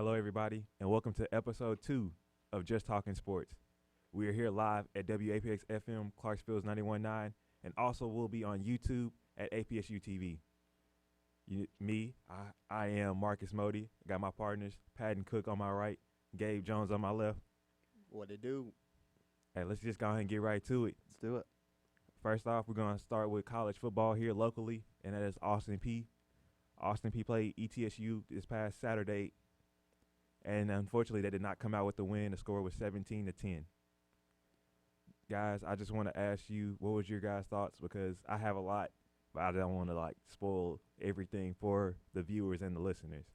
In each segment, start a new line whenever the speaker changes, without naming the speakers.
Hello, everybody, and welcome to episode 2 of Just Talking Sports. We are here live at WAPX-FM, Clarksville's 91.9, and also will be on YouTube at APSU-TV. I am Marcus Modey. Got my partners, Patton Cook on my right, Gabe Jones on my left.
What it do?
Hey, let's just go ahead and get right to it.
Let's do it.
First off, we're going to start with college football here locally, and that is Austin Peay. Austin Peay played ETSU this past Saturday, and unfortunately, they did not come out with the win. The score was 17-10. Guys, I just want to ask you, what was your guys' thoughts? Because I have a lot, but I don't want to spoil everything for the viewers and the listeners.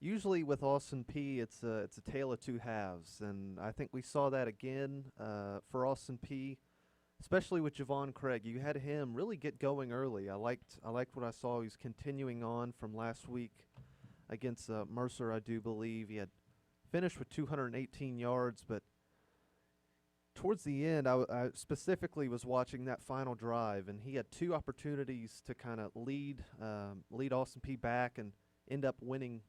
Usually with Austin Peay, it's a tale of two halves, and I think we saw that again for Austin Peay, especially with Javon Craig. You had him really get going early. I liked what I saw. He's continuing on from last week against Mercer, I do believe. He had finished with 218 yards, but towards the end, I specifically was watching that final drive, and he had two opportunities to kind of lead Austin Peay back and end up winning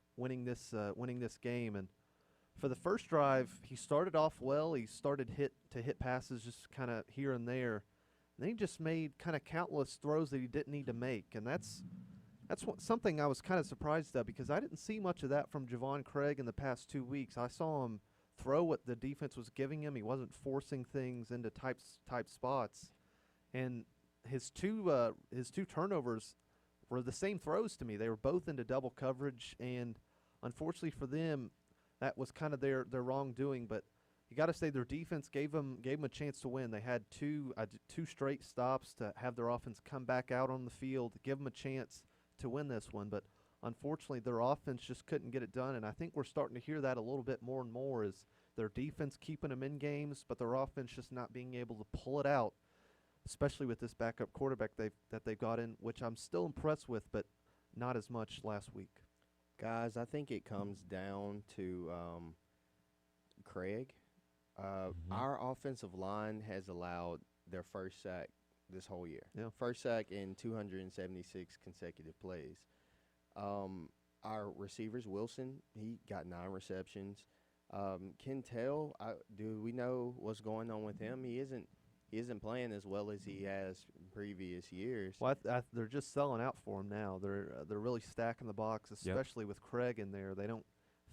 this game. And for the first drive, he started off well. He started hit passes just kind of here and there. And then he just made kind of countless throws that he didn't need to make, and that's something I was kind of surprised at because I didn't see much of that from Javon Craig in the past 2 weeks. I saw him throw what the defense was giving him. He wasn't forcing things into tight spots, and his two turnovers were the same throws to me. They were both into double coverage, and unfortunately for them, that was kind of their wrongdoing. But you got to say their defense gave them a chance to win. They had two straight stops to have their offense come back out on the field, give them a chance to win this one. But unfortunately, their offense just couldn't get it done, and I think we're starting to hear that a little bit more and more is their defense keeping them in games, but their offense just not being able to pull it out, especially with this backup quarterback that they've got in, which I'm still impressed with, but not as much last week.
Guys, I think it comes down to Craig. Our offensive line has allowed their first sack this whole year.
Yeah.
First sack in 276 consecutive plays. Our receivers, Wilson, he got 9 receptions. Kentel, do we know what's going on with him? He isn't playing as well as he has in previous years.
Well, they're just selling out for him now. They're really stacking the box, especially with Craig in there. They don't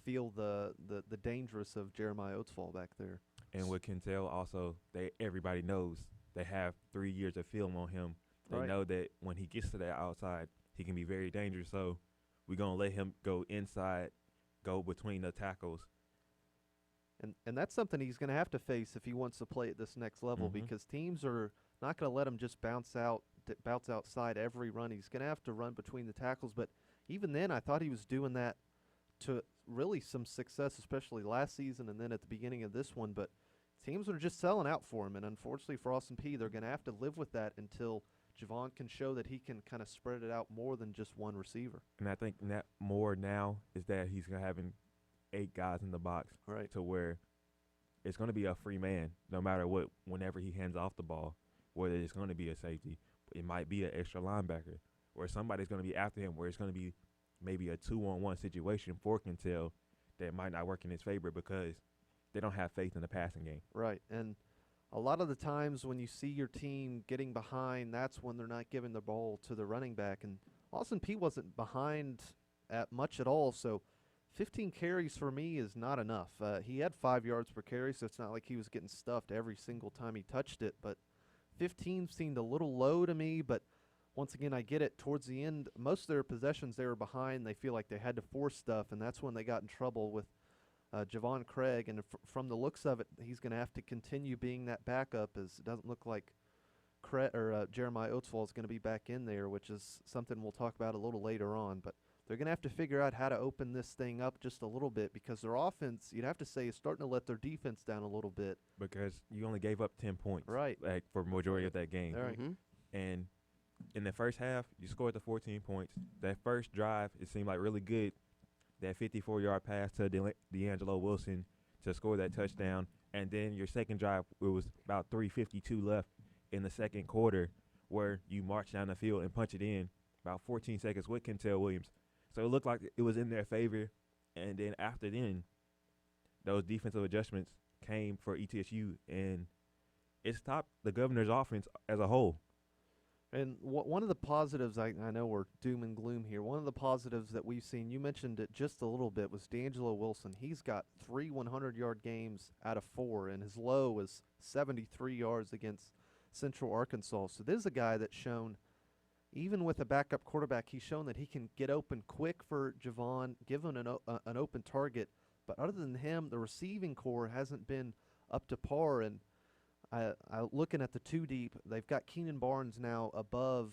feel the dangerous of Jeremiah Oatsfall back there.
And with Kentel, also, everybody knows they have 3 years of film on him. They know that when he gets to the outside, he can be very dangerous. So we're going to let him go inside, go between the tackles.
And that's something he's going to have to face if he wants to play at this next level because teams are not going to let him just bounce outside every run. He's going to have to run between the tackles. But even then, I thought he was doing that to really some success, especially last season and then at the beginning of this one. But teams are just selling out for him, and unfortunately for Austin Peay, they're going to have to live with that until Javon can show that he can kind of spread it out more than just one receiver.
And I think that more now is that he's having 8 guys in the box,
right,
to where it's going to be a free man no matter what. Whenever he hands off the ball, whether it's going to be a safety, it might be an extra linebacker, or somebody's going to be after him, where it's going to be maybe a 2-on-1 situation for Kentel that might not work in his favor because they don't have faith in the passing game.
Right, and a lot of the times when you see your team getting behind, that's when they're not giving the ball to the running back. And Austin Peay wasn't behind at much at all, so 15 carries for me is not enough. He had 5 yards per carry, so it's not like he was getting stuffed every single time he touched it. But 15 seemed a little low to me, but once again, I get it. Towards the end, most of their possessions they were behind. They feel like they had to force stuff, and that's when they got in trouble with Javon Craig. And from the looks of it, he's going to have to continue being that backup, as it doesn't look like Jeremiah Oatsfall is going to be back in there, which is something we'll talk about a little later on. But they're going to have to figure out how to open this thing up just a little bit because their offense, you'd have to say, is starting to let their defense down a little bit.
Because you only gave up 10 points,
right,
for majority of that game.
Right.
And in the first half, you scored the 14 points. That first drive, it seemed like really good. That 54-yard pass to D'Angelo Wilson to score that touchdown. And then your second drive, it was about 3:52 left in the second quarter where you march down the field and punch it in about 14 seconds with Kentel Williams. So it looked like it was in their favor. And then after then, those defensive adjustments came for ETSU, and it stopped the Governor's offense as a whole.
And one of the positives, I know we're doom and gloom here, one of the positives that we've seen, you mentioned it just a little bit, was D'Angelo Wilson. He's got 3 100-yard games out of 4, and his low was 73 yards against Central Arkansas. So this is a guy that's shown, even with a backup quarterback, he's shown that he can get open quick for Javon, given an open target. But other than him, the receiving core hasn't been up to par. And looking at the 2 deep, they've got Keenan Barnes now above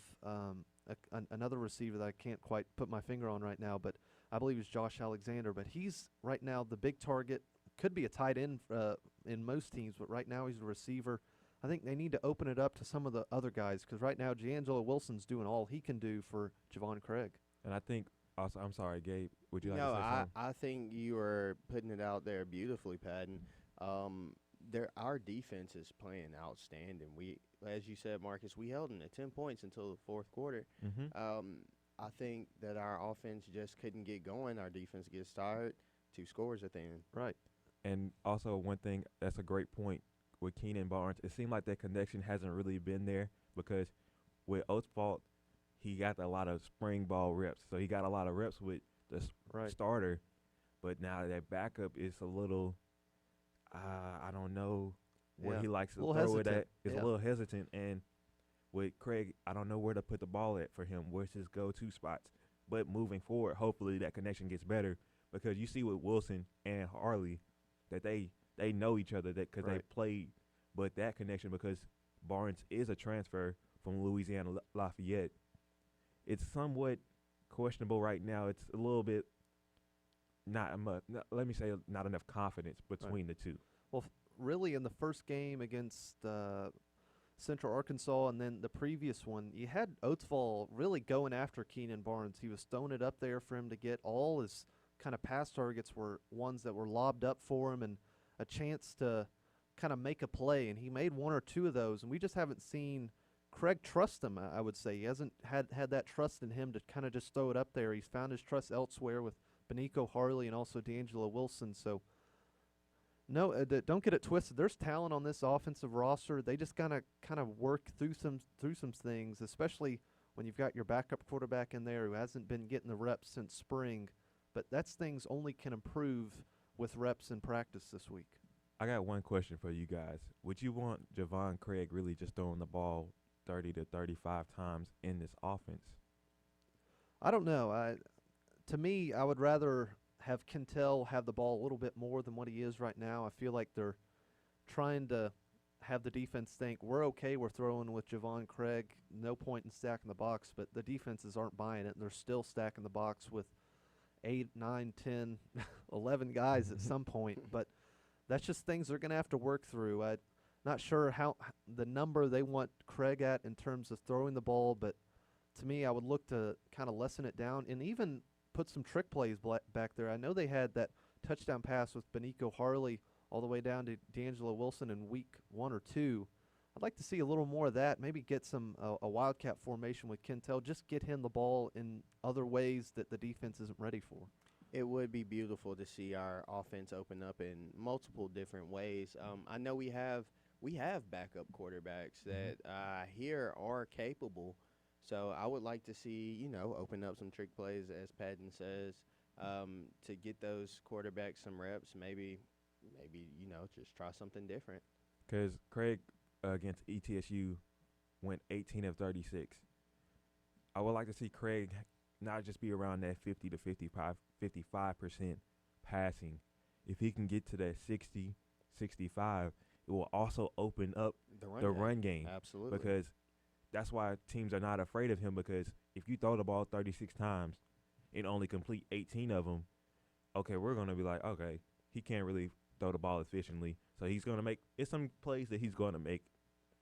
another receiver that I can't quite put my finger on right now, but I believe it's Josh Alexander. But he's right now the big target. Could be a tight end in most teams, but right now he's a receiver. I think they need to open it up to some of the other guys, because right now D'Angelo Wilson's doing all he can do for Javon Craig.
And I think also, I'm sorry, Gabe, would you like to say something?
No, I think you are putting it out there beautifully, Patton. Our defense is playing outstanding. We, as you said, Marcus, we held them to 10 points until the fourth quarter. I think that our offense just couldn't get going. Our defense gets tired. 2 scores at the end.
Right.
And also one thing, that's a great point with Keenan Barnes. It seemed like that connection hasn't really been there, because with Oates' fault, he got a lot of spring ball reps. So he got a lot of reps with the starter. But now that backup is a little, I don't know where he likes to throw it at. It's a little hesitant. And with Craig, I don't know where to put the ball at for him. Where's his go-to spots? But moving forward, hopefully that connection gets better, because you see with Wilson and Harley that they know each other because they played. But that connection, because Barnes is a transfer from Louisiana Lafayette, it's somewhat questionable right now. It's a little bit not enough confidence between the two.
Well, really in the first game against Central Arkansas and then the previous one, you had Oatsfall really going after Keenan Barnes. He was throwing it up there for him to get. All his kind of pass targets were ones that were lobbed up for him and a chance to kind of make a play, and he made 1 or 2 of those, and we just haven't seen Craig trust him. I would say he hasn't had that trust in him to kind of just throw it up there. He's found his trust elsewhere with Benico Harley and also D'Angelo Wilson. So no, don't get it twisted. There's talent on this offensive roster. They just gotta kind of work through some things, especially when you've got your backup quarterback in there who hasn't been getting the reps since spring. But that's things only can improve with reps in practice this week.
I got one question for you guys. Would you want Javon Craig really just throwing the ball 30 to 35 times in this offense?
I don't know. To me, I would rather have Kentel have the ball a little bit more than what he is right now. I feel like they're trying to have the defense think, we're okay, we're throwing with Javon Craig, no point in stacking the box, but the defenses aren't buying it, and they're still stacking the box with 8, 9, 10, 11 guys at some point. But that's just things they're going to have to work through. I'm not sure how the number they want Craig at in terms of throwing the ball, but to me, I would look to kind of lessen it down and even put some trick plays back there. I know they had that touchdown pass with Benico Harley all the way down to D'Angelo Wilson in week 1 or 2. I'd like to see a little more of that, maybe get some a wildcat formation with Kentel, just get him the ball in other ways that the defense isn't ready for.
It would be beautiful to see our offense open up in multiple different ways. I know we have backup quarterbacks that here are capable. So I would like to see, open up some trick plays, as Patton says, to get those quarterbacks some reps. Maybe just try something different.
Because Craig against ETSU went 18 of 36. I would like to see Craig not just be around that 50 to 55% passing. If he can get to that 60, 65, it will also open up the run game.
Absolutely.
Because that's why teams are not afraid of him, because if you throw the ball 36 times and only complete 18 of them, okay, we're going to be like, okay, he can't really throw the ball efficiently. So he's going to make – it's some plays that he's going to make.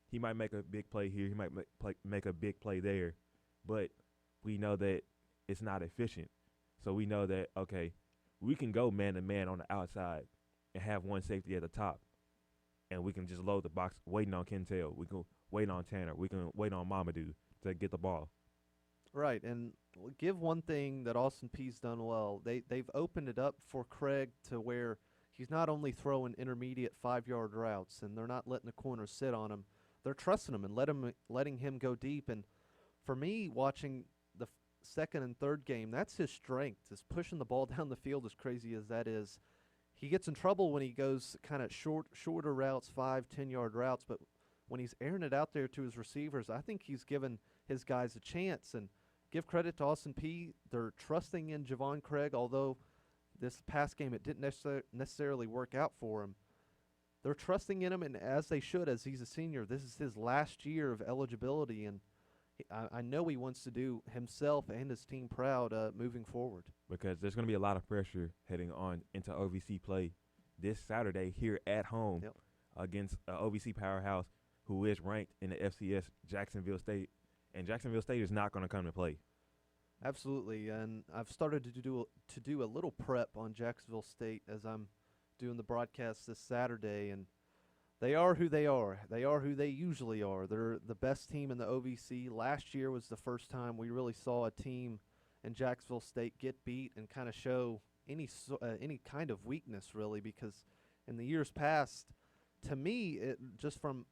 He might make a big play here. He might make a big play there. But we know that it's not efficient. So we know that, okay, we can go man-to-man on the outside and have one safety at the top, and we can just load the box waiting on Kentel. We can wait on Tanner. We can wait on Mamadou to get the ball.
Right, and give one thing that Austin Peay's done well. They've opened it up for Craig to where he's not only throwing intermediate 5-yard routes, and they're not letting the corners sit on him. They're trusting him and letting him go deep. And for me, watching the second and third game, that's his strength, is pushing the ball down the field. As crazy as that is, he gets in trouble when he goes kind of shorter routes, 5-10 yard routes. But when he's airing it out there to his receivers, I think he's given his guys a chance. And give credit to Austin Peay. They're trusting in Javon Craig, although this past game it didn't necessarily work out for him. They're trusting in him, and as they should, as he's a senior. This is his last year of eligibility, and I know he wants to do himself and his team proud moving forward.
Because there's going to be a lot of pressure heading on into OVC play this Saturday here at home against OVC powerhouse who is ranked in the FCS, Jacksonville State. And Jacksonville State is not going to come to play.
Absolutely, and I've started to do a little prep on Jacksonville State as I'm doing the broadcast this Saturday, and they are who they are. They are who they usually are. They're the best team in the OVC. Last year was the first time we really saw a team in Jacksonville State get beat and kind of show any kind of weakness, really, because in the years past, to me, just from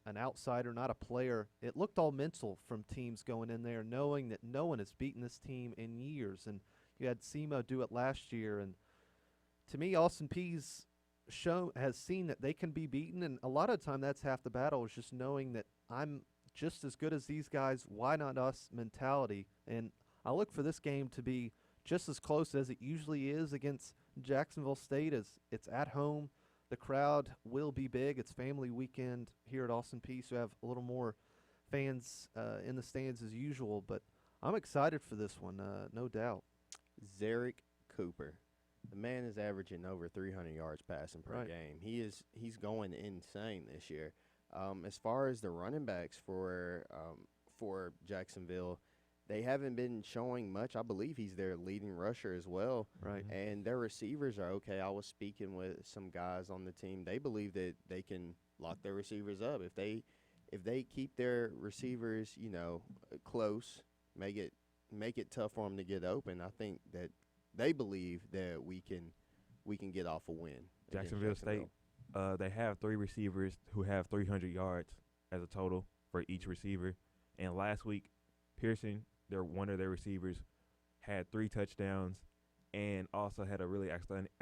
an outsider, not a player, it looked all mental from teams going in there, knowing that no one has beaten this team in years. And you had SEMO do it last year. And to me, Austin Peay's has seen that they can be beaten. And a lot of the time, that's half the battle, is just knowing that I'm just as good as these guys. Why not us mentality? And I look for this game to be just as close as it usually is against Jacksonville State, as it's at home. The crowd will be big. It's family weekend here at Austin Peay, so we have a little more fans in the stands as usual. But I'm excited for this one, no doubt.
Zarek Cooper, the man is averaging over 300 yards passing per game. He's going insane this year. As far as the running backs for Jacksonville, they haven't been showing much. I believe he's their leading rusher as well.
Right.
And their receivers are okay. I was speaking with some guys on the team. They believe that they can lock their receivers up. If they keep their receivers, close, make it tough for them to get open, I think that they believe that we can get off a win.
Jacksonville State, they have 3 receivers who have 300 yards as a total for each receiver. And last week, Pearson, one of their receivers, had 3 touchdowns and also had a really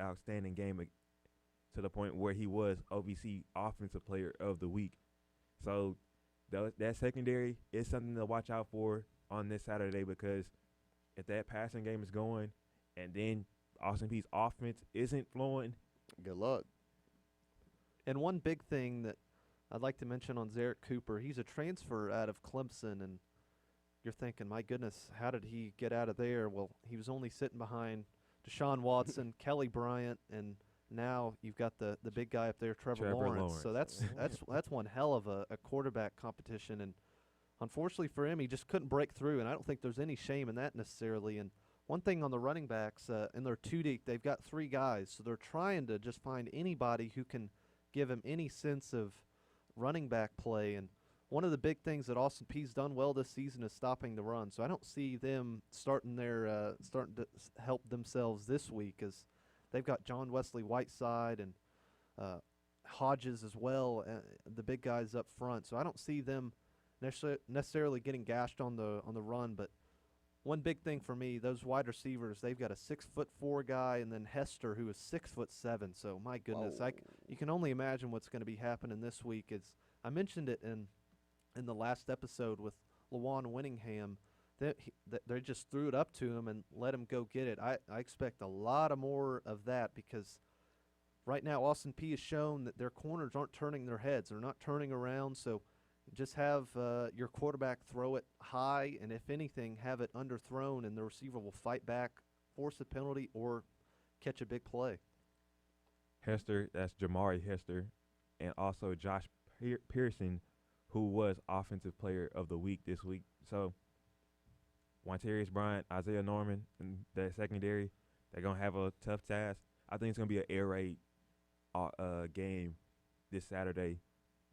outstanding game to the point where he was OVC Offensive Player of the Week. So that secondary is something to watch out for on this Saturday, because if that passing game is going and then Austin Peay's offense isn't flowing,
good luck.
And one big thing that I'd like to mention on Zarek Cooper, he's a transfer out of Clemson, and you're thinking, my goodness, how did he get out of there? Well, he was only sitting behind Deshaun Watson, Kelly Bryant, and now you've got the big guy up there, Trevor Lawrence. So that's one hell of a quarterback competition. And unfortunately for him, he just couldn't break through, and I don't think there's any shame in that necessarily. And one thing on the running backs, in their 2 deep, they've got 3 guys, so they're trying to just find anybody who can give him any sense of running back play. And one of the big things that Austin Peay's done well this season is stopping the run. So I don't see them starting to help themselves this week, as they've got John Wesley Whiteside and Hodges as well, the big guys up front. So I don't see them necessarily getting gashed on the run. But one big thing for me, those wide receivers, they've got a 6'4" guy, and then Hester, who is 6'7". So my goodness, you can only imagine what's going to be happening this week. I mentioned it in the last episode with Lawan Winningham, they just threw it up to him and let him go get it. I expect a lot of more of that, because right now Austin Peay has shown that their corners aren't turning their heads. They're not turning around, so just have your quarterback throw it high, and if anything, have it underthrown, and the receiver will fight back, force a penalty, or catch a big play.
Hester, that's Jamari Hester, and also Josh Pearson, who was Offensive Player of the Week this week. So Quantarius Bryant, Isaiah Norman, and that secondary, they're going to have a tough task. I think it's going to be an air raid game this Saturday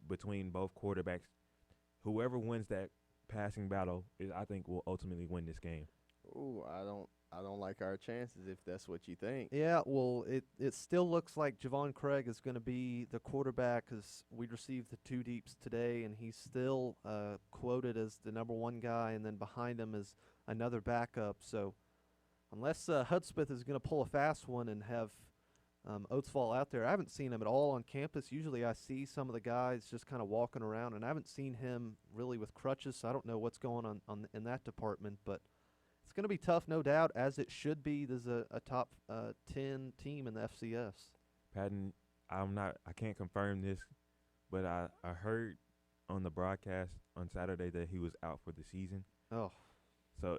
between both quarterbacks. Whoever wins that passing battle is, I think, will ultimately win this game.
Ooh, I don't like our chances if that's what you think.
Yeah, well, it still looks like Javon Craig is going to be the quarterback because we received the two deeps today, and he's still quoted as the number one guy, and then behind him is another backup. So unless Hudspeth is going to pull a fast one and have Oatsfall out there, I haven't seen him at all on campus. Usually I see some of the guys just kind of walking around, and I haven't seen him really with crutches, so I don't know what's going on in that department, but it's going to be tough, no doubt, as it should be. There's a top 10 team in the FCS.
Patton, I can't confirm this, but I heard on the broadcast on Saturday that he was out for the season.
Oh.
So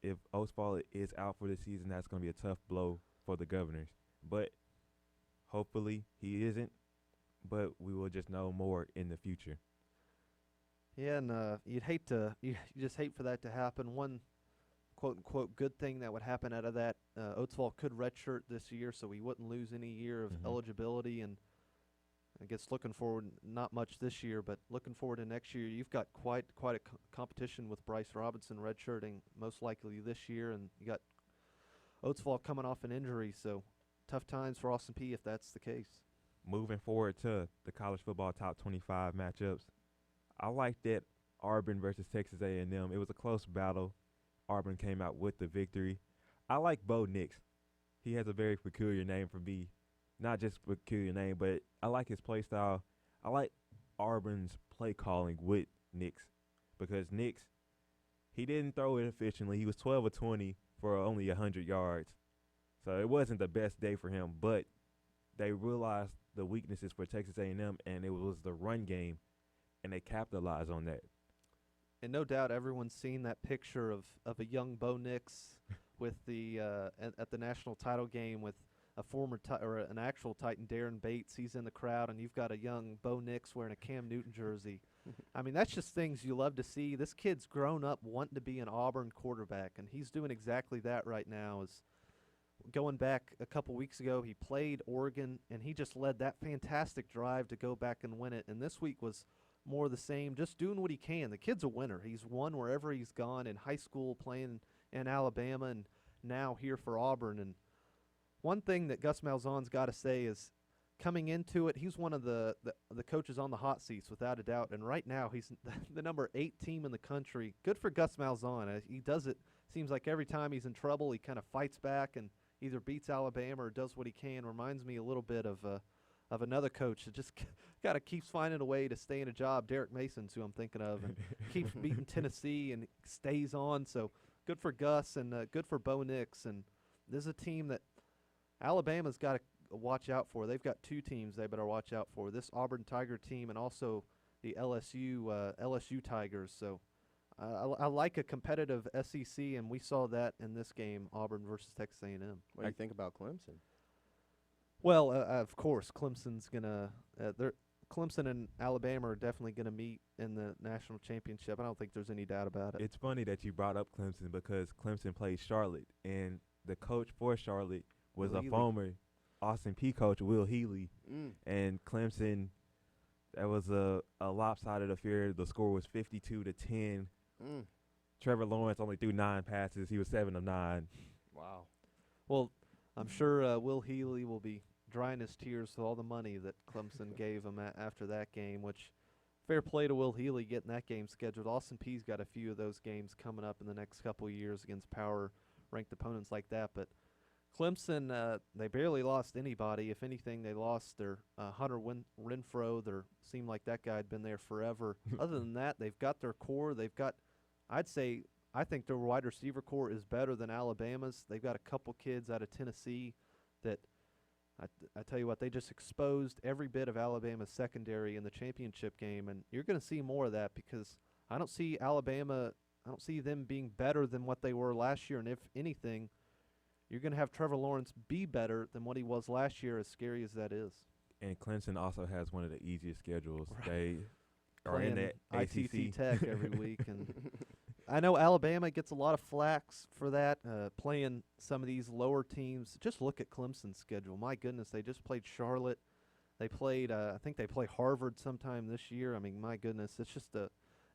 if Oatsfall is out for the season, that's going to be a tough blow for the Governors. But hopefully he isn't, but we will just know more in the future.
Yeah, and you just hate for that to happen. One quote-unquote good thing that would happen out of that, Oatsfall could redshirt this year, so we wouldn't lose any year of eligibility. And I guess looking forward, not much this year, but looking forward to next year, you've got quite a competition with Bryce Robinson redshirting most likely this year, and you got Oatsfall coming off an injury, so tough times for Austin Peay if that's the case.
Moving forward to the college football top 25 matchups, I like that Auburn versus Texas A&M. It was a close battle. Auburn came out with the victory. I like Bo Nix. He has a very peculiar name for me. Not just a peculiar name, but I like his play style. I like Auburn's play calling with Nix because Nix, he didn't throw it efficiently. He was 12 of 20 for only 100 yards. So it wasn't the best day for him, but they realized the weaknesses for Texas A&M, and it was the run game, and they capitalized on that.
And no doubt everyone's seen that picture of a young Bo Nix with the at the national title game with a former or an actual Titan, Darren Bates. He's in the crowd, and you've got a young Bo Nix wearing a Cam Newton jersey. I mean, that's just things you love to see. This kid's grown up wanting to be an Auburn quarterback, and he's doing exactly that right now. Is going back a couple weeks ago, he played Oregon, and he just led that fantastic drive to go back and win it. And this week was more of the same, just doing what he can. The kid's a winner. He's won wherever he's gone in high school, playing in Alabama, and now here for Auburn. And one thing that Gus Malzahn's got to say is coming into it, he's one of the coaches on the hot seats without a doubt. And right now he's the number 8 team in the country. Good for Gus Malzahn. He does it, seems like every time he's in trouble, he kind of fights back and either beats Alabama or does what he can. Reminds me a little bit of another coach that just kind of keeps finding a way to stay in a job. Derek Mason's who I'm thinking of, and keeps beating Tennessee and stays on. So good for Gus and good for Bo Nix. And this is a team that Alabama's got to watch out for. They've got 2 teams they better watch out for, this Auburn Tiger team and also the LSU Tigers. So I like a competitive SEC, and we saw that in this game, Auburn versus Texas A&M.
What do you think about Clemson?
Well, of course, Clemson's gonna. Clemson and Alabama are definitely gonna meet in the national championship. I don't think there's any doubt about it.
It's funny that you brought up Clemson because Clemson played Charlotte, and the coach for Charlotte was a former Austin Peay coach, Will Healy. And Clemson, that was a lopsided affair. The score was 52-10. Trevor Lawrence only threw 9 passes. He was 7 of 9.
Wow.
Well, I'm sure Will Healy will be drying his tears with all the money that Clemson gave him after that game, which fair play to Will Healy getting that game scheduled. Austin Peay's got a few of those games coming up in the next couple of years against power-ranked opponents like that. But Clemson, they barely lost anybody. If anything, they lost their Hunter Renfro. Seemed like that guy had been there forever. Other than that, they've got their core. They've got, I think their wide receiver core is better than Alabama's. They've got a couple kids out of Tennessee that I tell you what, they just exposed every bit of Alabama's secondary in the championship game, and you're going to see more of that because I don't see them being better than what they were last year, and if anything, you're going to have Trevor Lawrence be better than what he was last year, as scary as that is.
And Clemson also has one of the easiest schedules.
Right.
They are in that
ITC
ACC.
Tech every week, and I know Alabama gets a lot of flax for that, playing some of these lower teams. Just look at Clemson's schedule. My goodness, they just played Charlotte. They played, I think they play Harvard sometime this year. I mean, my goodness, it's just an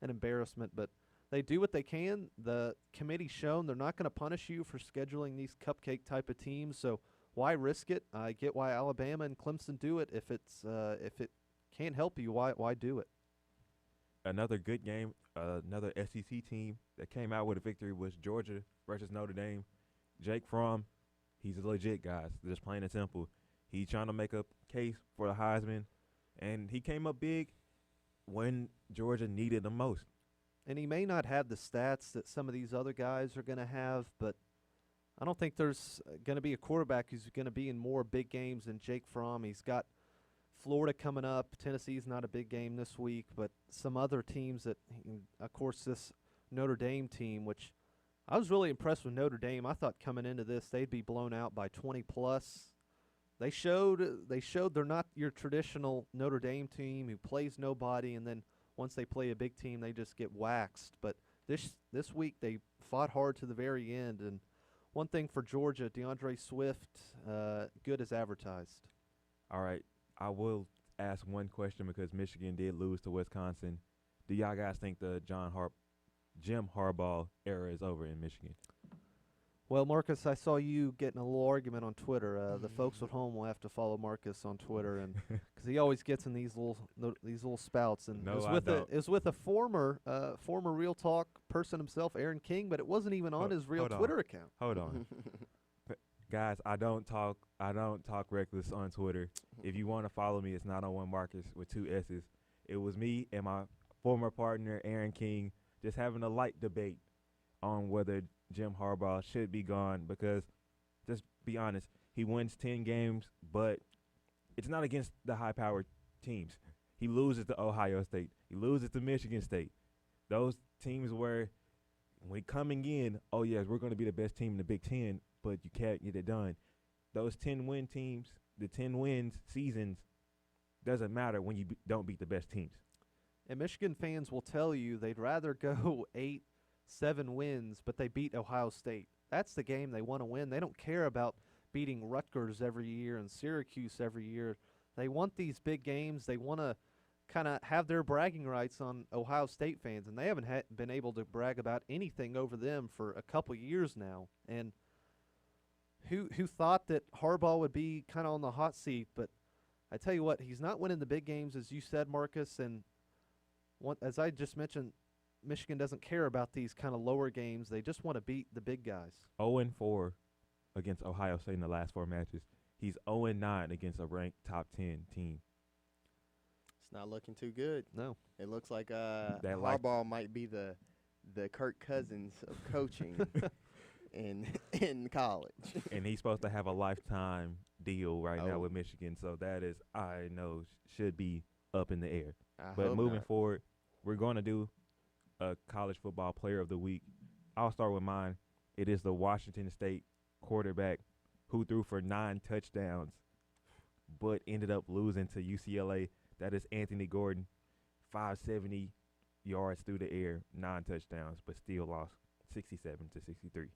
embarrassment. But they do what they can. The committee's shown they're not going to punish you for scheduling these cupcake type of teams. So why risk it? I get why Alabama and Clemson do it. If it can't help you, why do it?
Another good game, another SEC team that came out with a victory was Georgia versus Notre Dame. Jake Fromm, he's a legit guy, just plain and simple. He's trying to make a case for the Heisman, and he came up big when Georgia needed him most.
And he may not have the stats that some of these other guys are going to have, but I don't think there's going to be a quarterback who's going to be in more big games than Jake Fromm. He's got Florida coming up. Tennessee's not a big game this week, but some other teams that, of course, this Notre Dame team, which I was really impressed with Notre Dame. I thought coming into this they'd be blown out by 20+. They showed they're not your traditional Notre Dame team who plays nobody, and then once they play a big team, they just get waxed. But this week they fought hard to the very end. And one thing for Georgia, DeAndre Swift, good as advertised.
All right, I will ask one question because Michigan did lose to Wisconsin. Do y'all guys think the Jim Harbaugh era is over in Michigan?
Well, Marcus, I saw you getting a little argument on Twitter. The folks at home will have to follow Marcus on Twitter, and because he always gets in these little spouts. And
No,
it was with a former Real Talk person himself, Aaron King, but it wasn't even on his real Twitter account.
Hold on. Guys, I don't talk reckless on Twitter. If you want to follow me, it's not on one Marcus with 2 S's. It was me and my former partner, Aaron King, just having a light debate on whether Jim Harbaugh should be gone because, just be honest, he wins 10 games, but it's not against the high-powered teams. He loses to Ohio State. He loses to Michigan State. Those teams where when coming in, oh, yes, we're going to be the best team in the Big Ten, but you can't get it done. Those 10-win teams, the 10 wins seasons, doesn't matter when you don't beat the best teams.
And Michigan fans will tell you they'd rather go 8-7 wins, but they beat Ohio State. That's the game they want to win. They don't care about beating Rutgers every year and Syracuse every year. They want these big games. They want to kind of have their bragging rights on Ohio State fans, and they haven't been able to brag about anything over them for a couple years now. And who thought that Harbaugh would be kind of on the hot seat? But I tell you what, he's not winning the big games, as you said, Marcus, and as I just mentioned, Michigan doesn't care about these kind of lower games. They just want to beat the big guys.
0-4 against Ohio State in the last 4 matches. He's 0-9 against a ranked top 10 team.
It's not looking too good.
No.
It looks like Harbaugh might be the Kirk Cousins of coaching in college.
And he's supposed to have a lifetime deal right now with Michigan, so that is, I know, should be up in the air. But moving forward, we're going to do a college football player of the week. I'll start with mine. It is the Washington State quarterback who threw for 9 touchdowns but ended up losing to UCLA. That is Anthony Gordon, 570 yards through the air, 9 touchdowns, but still lost 67-63.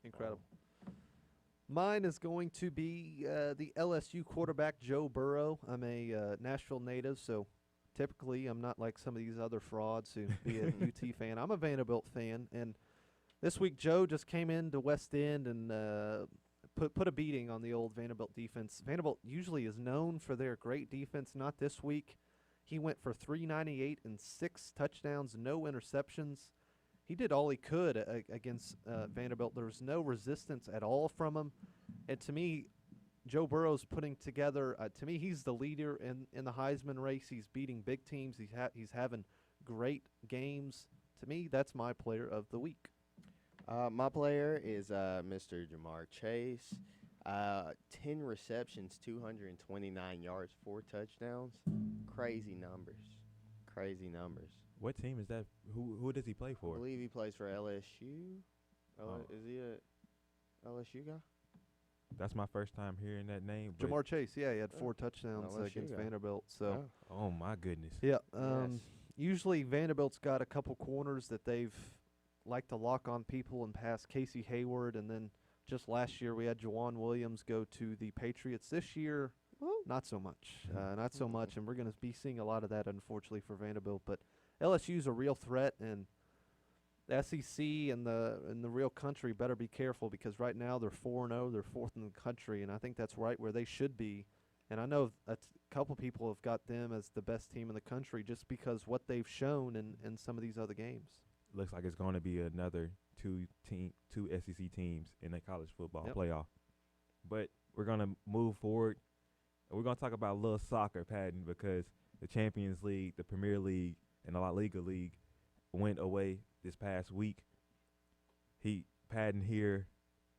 Incredible. Mine is going to be the LSU quarterback, Joe Burrow. I'm a Nashville native, so typically I'm not like some of these other frauds who be a UT fan. I'm a Vanderbilt fan, and this week Joe just came into West End and put a beating on the old Vanderbilt defense. Vanderbilt usually is known for their great defense. Not this week. He went for 398 and 6 touchdowns, no interceptions. He did all he could against Vanderbilt. There was no resistance at all from him. And to me, Joe Burrow's putting together, to me, he's the leader in the Heisman race. He's beating big teams. He's having great games. To me, that's my player of the week.
My player is Mr. Jamar Chase. 10 receptions, 229 yards, 4 touchdowns. Crazy numbers. Crazy numbers.
What team is that? Who does he play for?
I believe he plays for LSU. Is he a LSU guy?
That's my first time hearing that name.
Jamar Chase, yeah, he had 4 touchdowns against Vanderbilt. So,
oh my goodness.
Yeah. Usually Vanderbilt's got a couple corners that they've liked to lock on people and pass Casey Hayward, and then just last year we had Jawan Williams go to the Patriots. This year, not so much. And we're going to be seeing a lot of that, unfortunately, for Vanderbilt. But LSU's a real threat, and the SEC and the real country better be careful, because right now they're 4-0, they're fourth in the country, and I think that's right where they should be. And I know a couple people have got them as the best team in the country just because what they've shown in some of these other games.
Looks like it's going to be another two SEC teams in a college football playoff. But we're going to move forward. We're going to talk about a little soccer, Patton, because the Champions League, the Premier League, and the La Liga League went away this past week. Patton here,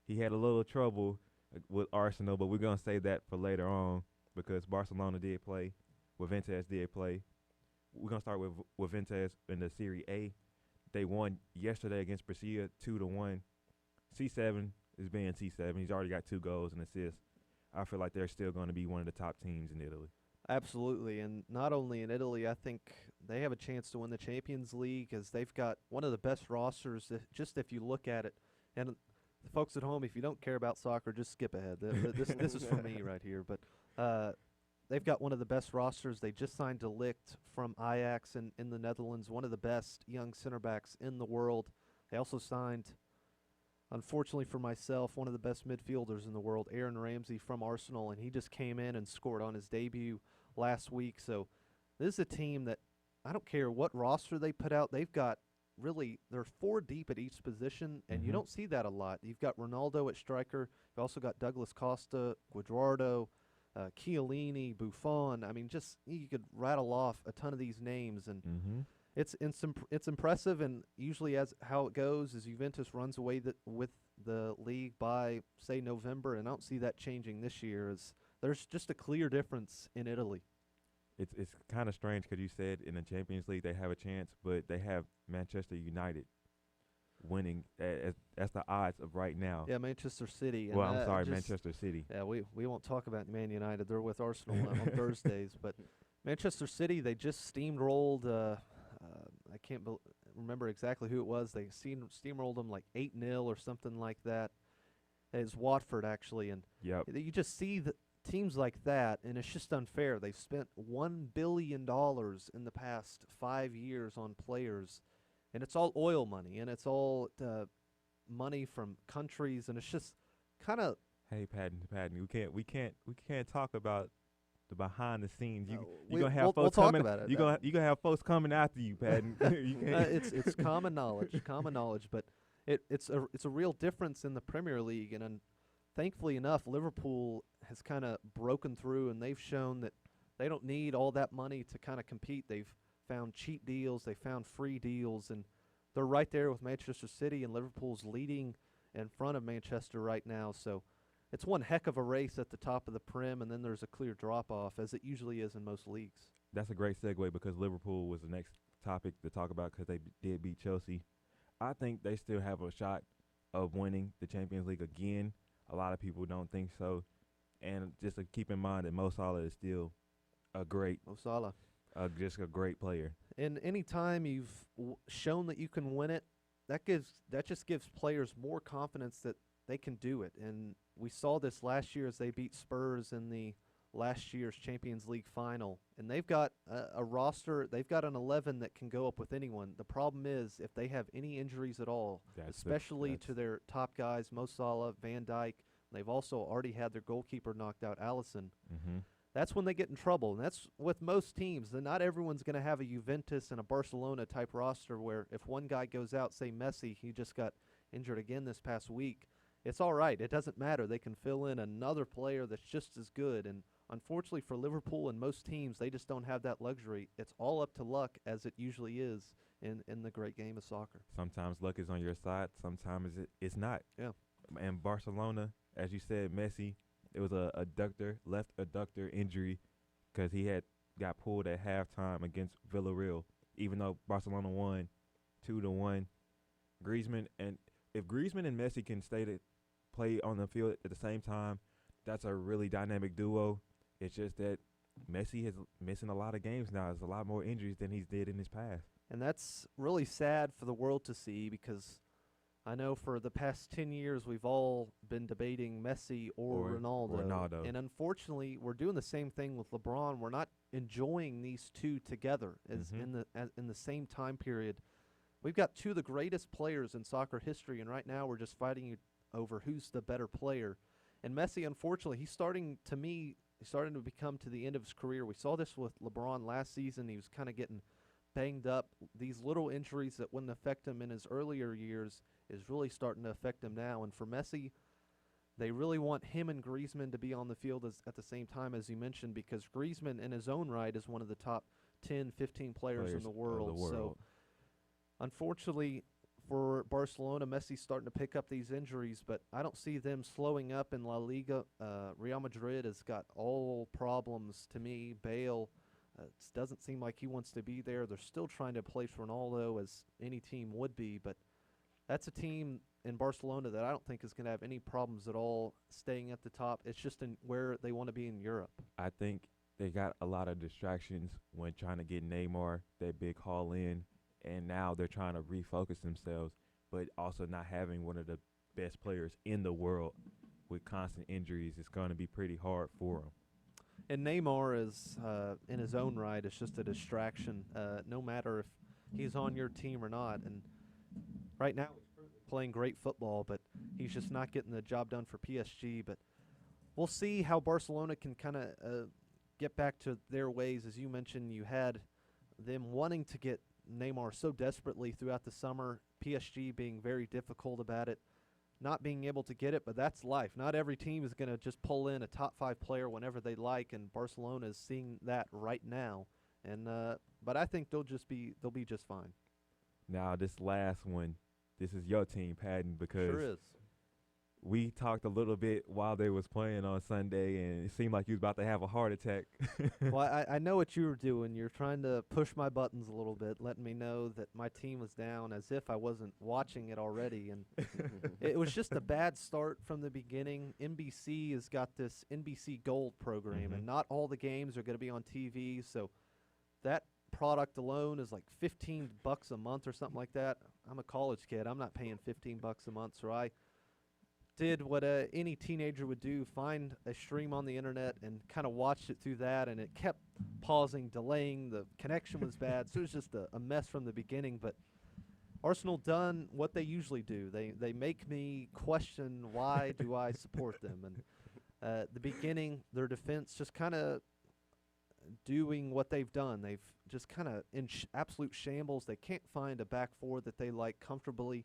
he had a little trouble with Arsenal, but we're going to save that for later on because Barcelona did play. Juventus did play. We're going to start with Juventus in the Serie A. They won yesterday against Brescia 2-1. C7 is being C7. He's already got 2 goals and assists. I feel like they're still going to be one of the top teams in Italy.
Absolutely, and not only in Italy, I think they have a chance to win the Champions League as they've got one of the best rosters, just if you look at it. And the folks at home, if you don't care about soccer, just skip ahead. This is for me right here. But they've got one of the best rosters. They just signed De Ligt from Ajax in the Netherlands, one of the best young center backs in the world. They also signed, unfortunately for myself, one of the best midfielders in the world, Aaron Ramsey from Arsenal, and he just came in and scored on his debut last week. So this is a team that I don't care what roster they put out. They've got really, they're 4 deep at each position, and you don't see that a lot. You've got Ronaldo at striker. You've also got Douglas Costa, Guajardo, Chiellini, Buffon. I mean, just you could rattle off a ton of these names, and it's impressive. And usually, as how it goes, is Juventus runs away with the league by say November, and I don't see that changing this year. As there's just a clear difference in Italy.
It's kind of strange because you said in the Champions League they have a chance, but they have Manchester United winning. That's the odds of right now.
Yeah, Manchester City.
Well, I'm sorry, Manchester City.
Yeah, we won't talk about Man United. They're with Arsenal on Thursdays. But Manchester City, they just steamrolled. I can't remember exactly who it was. They steamrolled them like 8-0 or something like that. It's Watford, actually. And you just see the teams like that, and it's just unfair. They've spent $1 billion in the past 5 years on players, and it's all oil money, and it's all money from countries, and it's just kind of.
Hey, Patton, we can't talk about the behind the scenes.
We'll
gonna have folks
talk
coming.
about it.
You gonna have folks coming after you, Patton.
It's common knowledge, but it's a real difference in the Premier League, and thankfully enough, Liverpool has kind of broken through, and they've shown that they don't need all that money to kind of compete. They've found cheap deals, they found free deals, and they're right there with Manchester City, and Liverpool's leading in front of Manchester right now. So it's one heck of a race at the top of the Prem, and then there's a clear drop-off, as it usually is in most leagues.
That's a great segue because Liverpool was the next topic to talk about because they did beat Chelsea. I think they still have a shot of winning the Champions League again. A lot of people don't think so. And just to keep in mind that Mo Salah is still just a great player.
And any time you've shown that you can win it, that just gives players more confidence that they can do it. And we saw this last year as they beat Spurs in the last year's Champions League final. And they've got a roster, they've got an 11 that can go up with anyone. The problem is if they have any injuries at all, especially to their top guys, Mo Salah, Van Dijk, they've also already had their goalkeeper knocked out, Alisson. That's when they get in trouble. And that's with most teams. And not everyone's going to have a Juventus and a Barcelona type roster where if one guy goes out, say Messi, he just got injured again this past week, it's all right. It doesn't matter. They can fill in another player that's just as good. And unfortunately for Liverpool and most teams, they just don't have that luxury. It's all up to luck, as it usually is in the great game of soccer.
Sometimes luck is on your side. Sometimes it's not.
Yeah.
And Barcelona, as you said, Messi, it was a left adductor injury because he got pulled at halftime against Villarreal, even though Barcelona won 2-1. If Griezmann and Messi can play on the field at the same time, that's a really dynamic duo. It's just that Messi is missing a lot of games now. There's a lot more injuries than he's did in his past.
And that's really sad for the world to see because I know for the past 10 years we've all been debating Messi or Ronaldo. And unfortunately, we're doing the same thing with LeBron. We're not enjoying these two together as in the same time period. we've got two of the greatest players in soccer history, and right now we're just fighting over who's the better player. And Messi, unfortunately, he's starting to become to the end of his career. We saw this with LeBron last season. He was kind of getting banged up. These little injuries that wouldn't affect him in his earlier years is really starting to affect him now. And for Messi, they really want him and Griezmann to be on the field at the same time, as you mentioned, because Griezmann in his own right is one of the top 10, 15 players in the world. So, unfortunately, for Barcelona, Messi's starting to pick up these injuries, but I don't see them slowing up in La Liga. Real Madrid has got all problems to me. Bale doesn't seem like he wants to be there. They're still trying to place Ronaldo, as any team would be, but that's a team in Barcelona that I don't think is going to have any problems at all staying at the top. It's just in where they want to be in Europe.
I think they got a lot of distractions when trying to get Neymar, that big haul in, and now they're trying to refocus themselves, but also not having one of the best players in the world with constant injuries. It's going to be pretty hard for them.
And Neymar is, in his own right, is just a distraction, no matter if he's on your team or not. And right now he's playing great football, but he's just not getting the job done for PSG. But we'll see how Barcelona can kind of get back to their ways. As you mentioned, you had them wanting to get Neymar so desperately throughout the summer, PSG being very difficult about it, not being able to get it, but that's life. Not every team is going to just pull in a top 5 player whenever they like, and Barcelona is seeing that right now. And but I think they'll be just fine.
Now, this last one, this is your team, Patton, because
sure is.
We talked a little bit while they was playing on Sunday, and it seemed like you was about to have a heart attack.
Well, I know what you were doing. You're trying to push my buttons a little bit, letting me know that my team was down as if I wasn't watching it already. And it was just a bad start from the beginning. NBC has got this NBC Gold program, and not all the games are going to be on TV. So that product alone is like $15 a month or something like that. I'm a college kid. I'm not paying $15 a month, so I did what any teenager would do, find a stream on the internet and kind of watched it through that, and it kept pausing, delaying. The connection was bad, so it was just a mess from the beginning. But Arsenal done what they usually do. They make me question why do I support them. And the beginning, their defense just kind of doing what they've done. They've just kind of in absolute shambles. They can't find a back four that they like comfortably.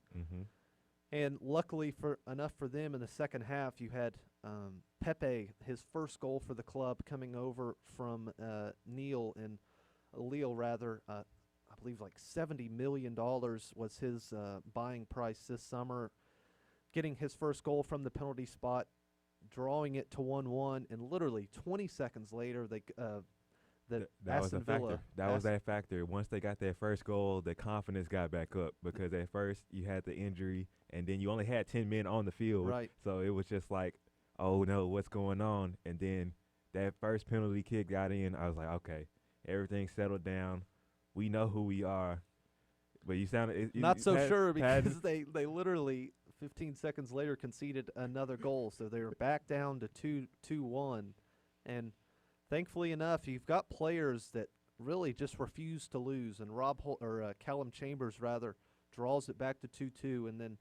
And luckily enough for them, in the second half, you had Pepe, his first goal for the club, coming over from Lille, rather. I believe like $70 million was his buying price this summer. Getting his first goal from the penalty spot, drawing it to 1-1, and literally 20 seconds later, that
was a factor. That was that factor. Once they got their first goal, the confidence got back up, because at first you had the injury, and then you only had 10 men on the field.
Right.
So it was just like, oh, no, what's going on? And then that first penalty kick got in. I was like, okay, everything settled down. We know who we are. But you sounded
not so sure, because they literally 15 seconds later conceded another goal. So they were back down to 2-1. And thankfully enough, you've got players that really just refuse to lose, and Callum Chambers rather draws it back to 2-2, and then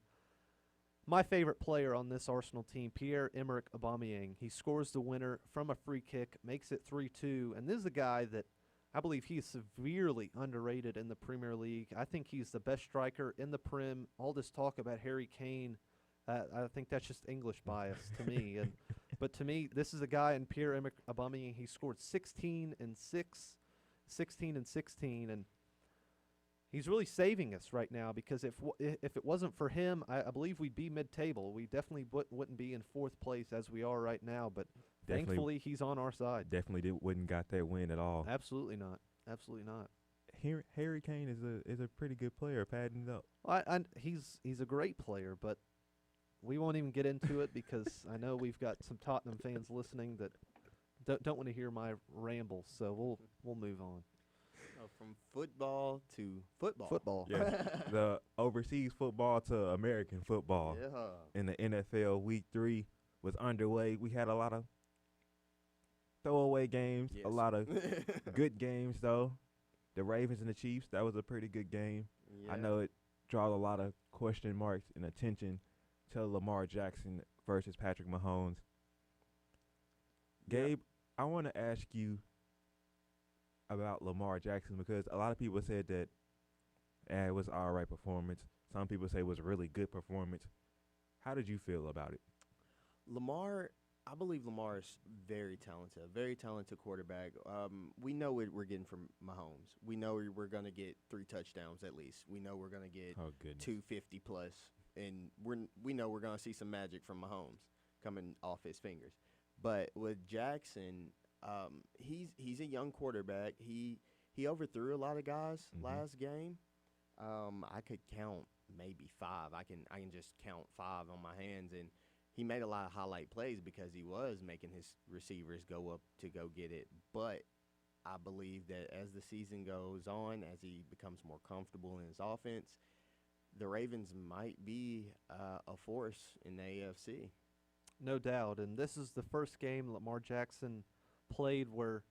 my favorite player on this Arsenal team, Pierre-Emerick Aubameyang, he scores the winner from a free kick, makes it 3-2, and this is a guy that I believe he's severely underrated in the Premier League. I think he's the best striker in the Prem. All this talk about Harry Kane, I think that's just English bias to me. But to me, this is a guy in Pierre-Emerick Aubameyang. He scored 16 and 16, and he's really saving us right now, because if it wasn't for him, I believe we'd be mid-table. We definitely wouldn't be in 4th place as we are right now, but thankfully he's on our side.
Definitely wouldn't got that win at all.
Absolutely not. Absolutely not.
Harry Kane is a pretty good player, Patton.
He's a great player, but we won't even get into it, because I know we've got some Tottenham fans listening that don't want to hear my rambles, so we'll move on.
From football to football.
Football.
Yes. The overseas football to American football.
Yeah.
In the NFL, Week 3 was underway. We had a lot of throwaway games,
Yes.
a lot of good games, though. The Ravens and the Chiefs, that was a pretty good game.
Yeah.
I know draw a lot of question marks and attention to Lamar Jackson versus Patrick Mahomes. Gabe, I want to ask you about Lamar Jackson because a lot of people said that it was all right performance. Some people say it was a really good performance. How did you feel about it?
Lamar, I believe Lamar is very talented quarterback. We know what we're getting from Mahomes. We know we're going to get 3 touchdowns at least. We know we're going to get 250 plus, and we know we're going to see some magic from Mahomes coming off his fingers. But with Jackson, he's a young quarterback. He overthrew a lot of guys last game. I could count maybe 5. I can just count 5 on my hands, and he made a lot of highlight plays because he was making his receivers go up to go get it. But I believe that as the season goes on, as he becomes more comfortable in his offense, the Ravens might be a force in the AFC.
No doubt. And this is the first game Lamar Jackson played where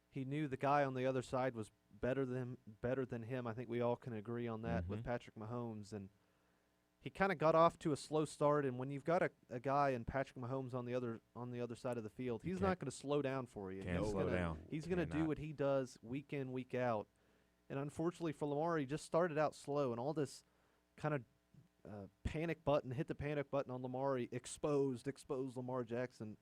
he knew the guy on the other side was better than him. I think we all can agree on that with Patrick Mahomes. And he kind of got off to a slow start, and when you've got a guy in Patrick Mahomes on the other side of the field, he's not going to slow down for you.
Can't slow down.
He's going to do what he does week in, week out. And unfortunately for Lamar, he just started out slow, and all this kind of hit the panic button on Lamar. He exposed Lamar Jackson.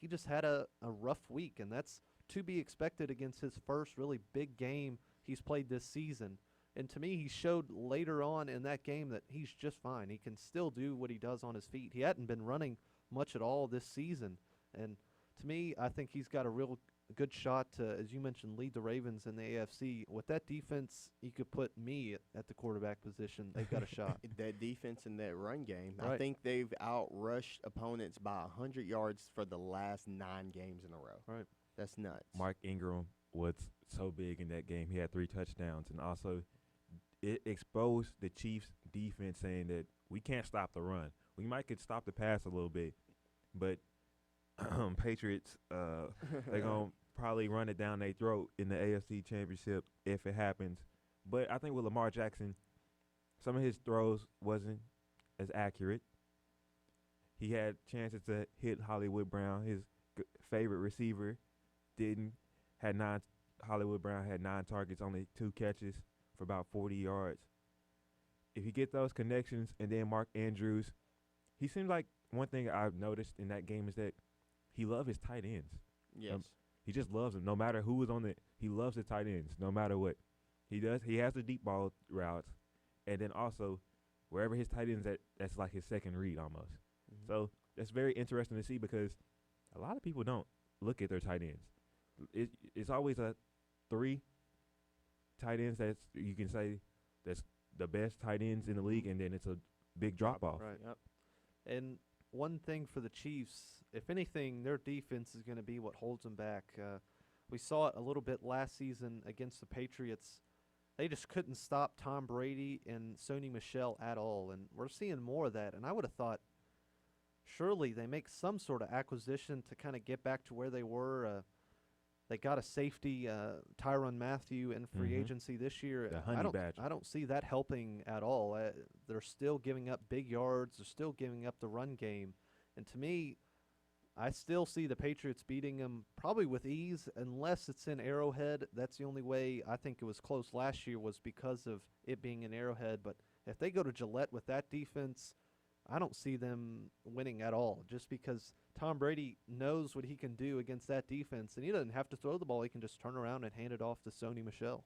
He just had a rough week, and that's to be expected against his first really big game he's played this season. And to me, he showed later on in that game that he's just fine. He can still do what he does on his feet. He hadn't been running much at all this season. And to me, I think he's got a real good shot to, as you mentioned, lead the Ravens in the AFC. With that defense, you could put me at the quarterback position. They've got a shot.
That defense and that run game,
Right.
I think they've outrushed opponents by 100 yards for the last 9 games in a row.
Right.
That's nuts.
Mark Ingram was so big in that game. He had 3 touchdowns, and also it exposed the Chiefs' defense, saying that we can't stop the run. We might could stop the pass a little bit, but Patriots, they're going to probably run it down their throat in the AFC Championship if it happens. But I think with Lamar Jackson, some of his throws wasn't as accurate. He had chances to hit Hollywood Brown, his favorite receiver. Hollywood Brown had 9 targets, only 2 catches for about 40 yards. If you get those connections, and then Mark Andrews, he seems like one thing I've noticed in that game is that he loves his tight ends.
Yes.
He just loves them. No matter who is on it, he loves the tight ends, no matter what. He does. He has the deep ball routes, and then also wherever his tight ends at, that's like his second read almost. So that's very interesting to see because a lot of people don't look at their tight ends. It's always a 3 tight ends that you can say that's the best tight ends in the league, and then it's a big drop off.
Right. Yep. And one thing for the Chiefs, if anything, their defense is going to be what holds them back. We saw it a little bit last season against the Patriots. They just couldn't stop Tom Brady and Sony Michel at all, and we're seeing more of that. And I would have thought surely they make some sort of acquisition to kind of get back to where they were. They got a safety, Tyrann Mathieu, in free agency this year.
The honey badger.
I don't see that helping at all. They're still giving up big yards. They're still giving up the run game. And to me, I still see the Patriots beating them probably with ease unless it's in Arrowhead. That's the only way I think it was close last year was because of it being in Arrowhead. But if they go to Gillette with that defense, I don't see them winning at all just because Tom Brady knows what he can do against that defense, and he doesn't have to throw the ball. He can just turn around and hand it off to Sony Michel.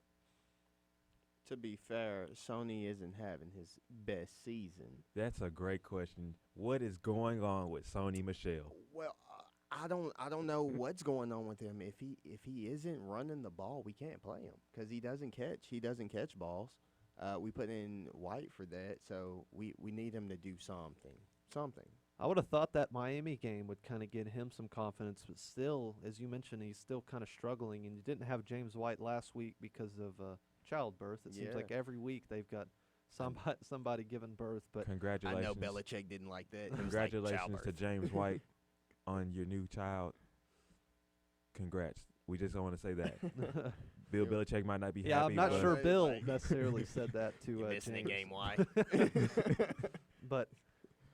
To be fair, Sony isn't having his best season.
That's a great question. What is going on with Sony Michel?
Well, I don't know what's going on with him. If he isn't running the ball, we can't play him because he doesn't catch balls. We put in White for that, so we need him to do something.
I would have thought that Miami game would kind of get him some confidence, but still, as you mentioned, he's still kind of struggling. And you didn't have James White last week because of childbirth. It seems like every week they've got somebody giving birth. But
congratulations!
I know Belichick didn't like that.
Congratulations to James White on your new child. Congrats. We just don't want to say that. Bill Belichick might not be
Yeah,
happy.
I'm not
but
sure
Right,
Bill
like-
necessarily said that to
You're missing the
Chambers.
game. Why?
But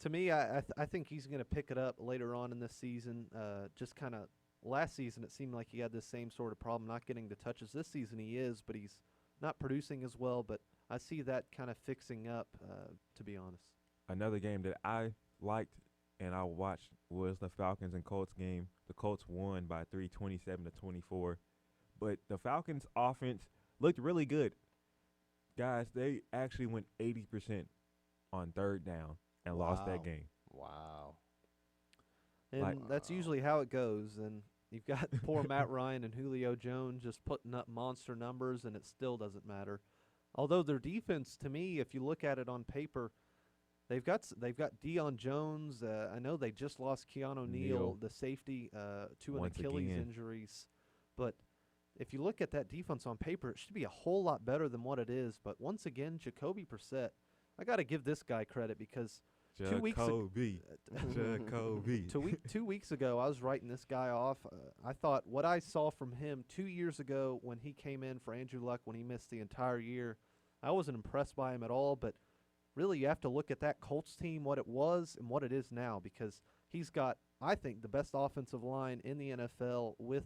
to me, I think he's going to pick it up later on in this season. Just kind of last season, it seemed like he had this same sort of problem, not getting the touches. This season he is, but he's not producing as well. But I see that kind of fixing up, to be honest.
Another game that I liked and I watched was the Falcons and Colts game. The Colts won by 27-24. But the Falcons' offense looked really good. Guys, they actually went 80% on third down and lost
Wow.
that game.
Wow.
And
Like-
that's usually how it goes. And you've got poor Matt Ryan and Julio Jones just putting up monster numbers, and it still doesn't matter. Although their defense, to me, if you look at it on paper, they've got Deion Jones. I know they just lost Keanu Neal,
Neal.
the safety, to an
Once
Achilles
again.
injuries. But if you look at that defense on paper, it should be a whole lot better than what it is. But once again, Jacoby Brissett, I got to give this guy credit because 2 weeks ago,
Jacoby.
2 weeks ago, I was writing this guy off. I thought what I saw from him 2 years ago when he came in for Andrew Luck when he missed the entire year, I wasn't impressed by him at all. But really, you have to look at that Colts team, what it was and what it is now, because he's got, I think, the best offensive line in the NFL with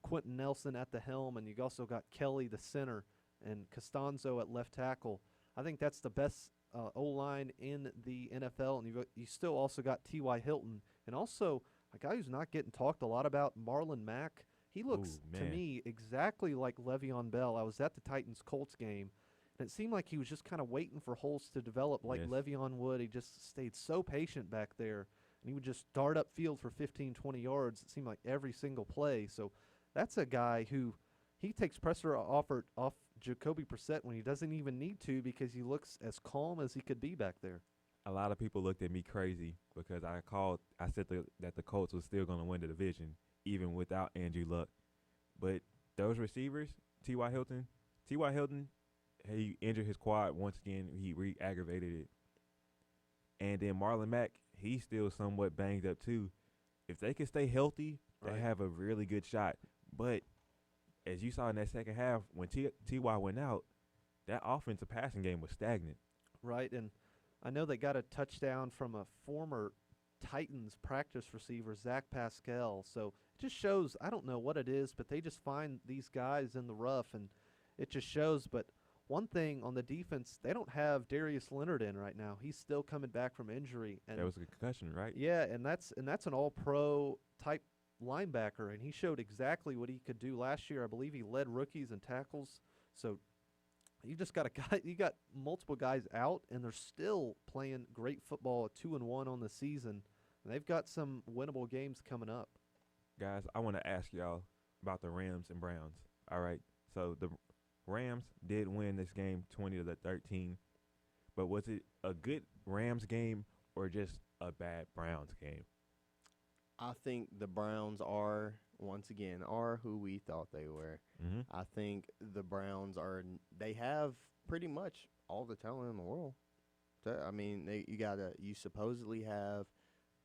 Quentin Nelson at the helm, and you also got Kelly, the center, and Costanzo at left tackle. I think that's the best O-line in the NFL, and you still also got T.Y. Hilton, and also a guy who's not getting talked a lot about, Marlon Mack. He looks,
Ooh,
to
man.
me, exactly like Le'Veon Bell. I was at the Titans-Colts game, and it seemed like he was just kind of waiting for holes to develop like
Yes.
Le'Veon would. He just stayed so patient back there, and he would just dart upfield for 15, 20 yards. It seemed like every single play. So that's a guy who he takes pressure off Jacoby Brissett when he doesn't even need to because he looks as calm as he could be back there.
A lot of people looked at me crazy because I said that the Colts was still going to win the division even without Andrew Luck. But those receivers, T.Y. Hilton, he injured his quad once again. He re-aggravated it. And then Marlon Mack, he's still somewhat banged up too. If they can stay healthy,
Right.
they have a really good shot. But as you saw in that second half, when T.Y. went out, that offensive passing game was stagnant.
Right, and I know they got a touchdown from a former Titans practice receiver, Zach Pascal. So it just shows, I don't know what it is, but they just find these guys in the rough, and it just shows. But one thing on the defense, they don't have Darius Leonard in right now. He's still coming back from injury. And
That was a concussion, right?
yeah, and that's an all-pro type linebacker, and he showed exactly what he could do last year. I believe he led rookies in tackles. So you just got you got multiple guys out, and they're still playing great football, 2-1 on the season, and they've got some winnable games coming up.
Guys, I want to ask y'all about the Rams and Browns. All right, so the Rams did win this game 20-13, but was it a good Rams game or just a bad Browns game?
I think the Browns once again, who we thought they were.
Mm-hmm.
I think the Browns they have pretty much all the talent in the world. I mean, you supposedly have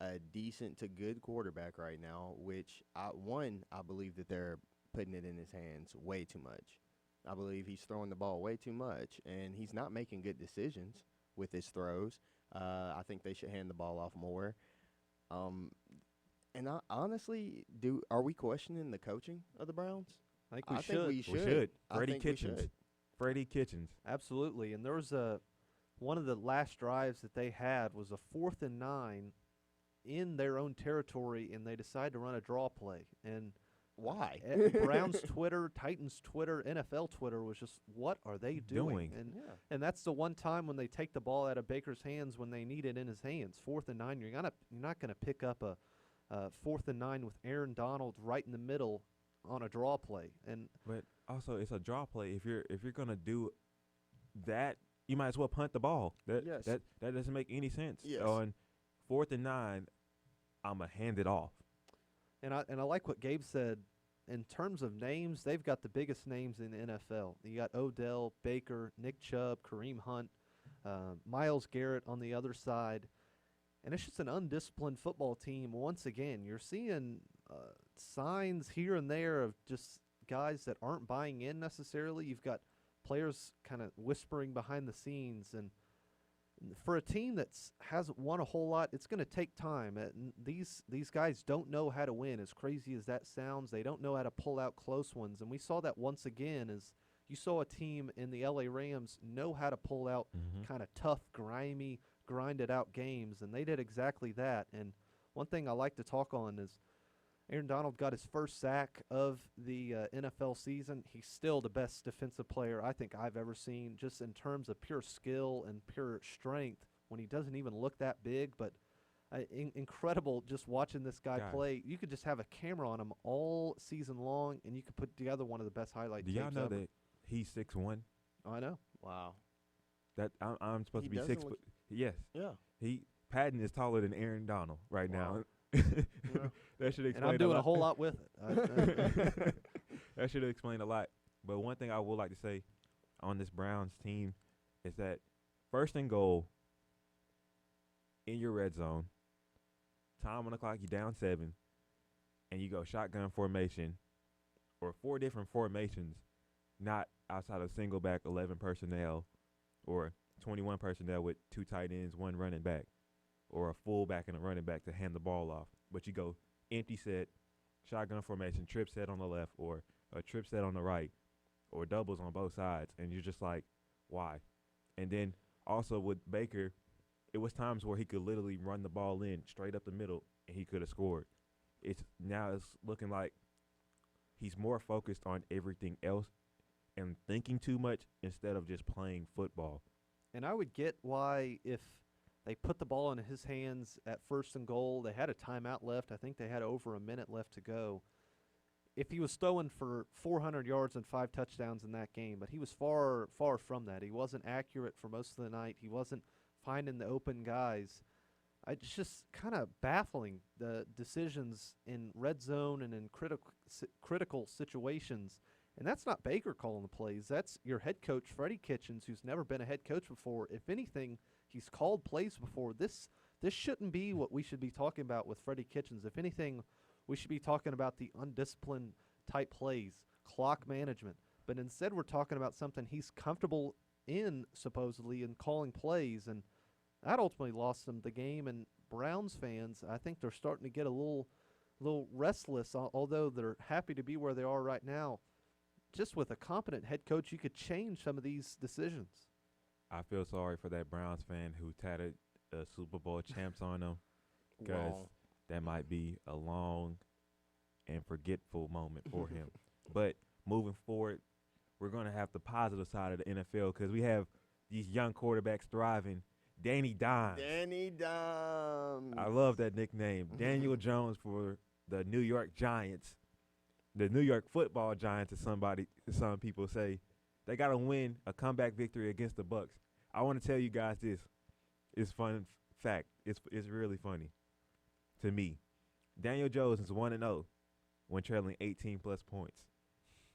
a decent to good quarterback right now, which I believe that they're putting it in his hands way too much. I believe he's throwing the ball way too much, and he's not making good decisions with his throws. I think they should hand the ball off more. And honestly, are we questioning the coaching of the Browns?
I think
I
we
think
should.
we should.
We should.
I
Freddie
think we
Kitchens.
should.
Freddie Kitchens.
Absolutely, and there was one of the last drives that they had was a 4th and 9 in their own territory, and they decided to run a draw play. And
Why?
Browns Twitter, Titans Twitter, NFL Twitter was just, what are they doing? And
Yeah.
and that's the one time when they take the ball out of Baker's hands when they need it in his hands. 4th and 9, you're not gonna pick up a 4th and 9 with Aaron Donald right in the middle on a draw play. And
But also, it's a draw play. If you're gonna do that, you might as well punt the ball.
Yes.
That doesn't make any sense.
Yes.
On 4th and 9, I'ma hand it off.
And I like what Gabe said. In terms of names, they've got the biggest names in the NFL. You got Odell, Baker, Nick Chubb, Kareem Hunt, Myles Garrett on the other side. And it's just an undisciplined football team. Once again, you're seeing signs here and there of just guys that aren't buying in necessarily. You've got players kind of whispering behind the scenes, and for a team that hasn't won a whole lot, it's going to take time. These guys don't know how to win. As crazy as that sounds, they don't know how to pull out close ones, and we saw that once again as you saw a team in the LA Rams know how to pull out kind of tough, grimy, grinded out games, and they did exactly that. And one thing I like to talk on is Aaron Donald got his first sack of the NFL season. He's still the best defensive player I think I've ever seen, just in terms of pure skill and pure strength when he doesn't even look that big. But incredible just watching this guy play. You could just have a camera on him all season long, and you could put together one of the best highlight tapes ever.
Do y'all know that he's 6'1"?
Oh, I know.
Wow.
That I'm supposed to be 6 foot. Yes.
Yeah.
Patton is taller than Aaron Donald right now. That should explain.
And I'm doing a whole lot with it.
That should explain a lot. But one thing I would like to say on this Browns team is that first and goal in your red zone, time on the clock, you down 7, and you go shotgun formation or 4 different formations, not outside of single back 11 personnel or 21 personnel with 2 tight ends, 1 running back, or a fullback and a running back to hand the ball off. But you go empty set, shotgun formation, trip set on the left, or a trip set on the right, or doubles on both sides, and you're just like, why? And then also with Baker, it was times where he could literally run the ball in straight up the middle, and he could have scored. It's looking like he's more focused on everything else and thinking too much instead of just playing football.
And I would get why if they put the ball in his hands at first and goal. They had a timeout left. I think they had over a minute left to go. If he was throwing for 400 yards and 5 touchdowns in that game, but he was far from that. He wasn't accurate for most of the night. He wasn't finding the open guys. It's just kind of baffling, the decisions in red zone and in critical situations. And that's not Baker calling the plays. That's your head coach, Freddie Kitchens, who's never been a head coach before. If anything, he's called plays before. This shouldn't be what we should be talking about with Freddie Kitchens. If anything, we should be talking about the undisciplined type plays, clock management. But instead we're talking about something he's comfortable in, supposedly, in calling plays. And that ultimately lost them the game. And Browns fans, I think they're starting to get a little restless, although they're happy to be where they are right now. Just with a competent head coach, you could change some of these decisions.
I feel sorry for that Browns fan who tatted Super Bowl champs on them, because that might be a long and forgetful moment for him. But moving forward, we're going to have the positive side of the NFL because we have these young quarterbacks thriving. Danny Dimes.
Danny Dimes.
I love that nickname. Daniel Jones for the New York Giants. The New York Football Giants, as some people say. They got to win a comeback victory against the Bucs. I want to tell you guys this. It's fun fact. It's really funny to me. Daniel Jones is 1-0 when trailing 18-plus points.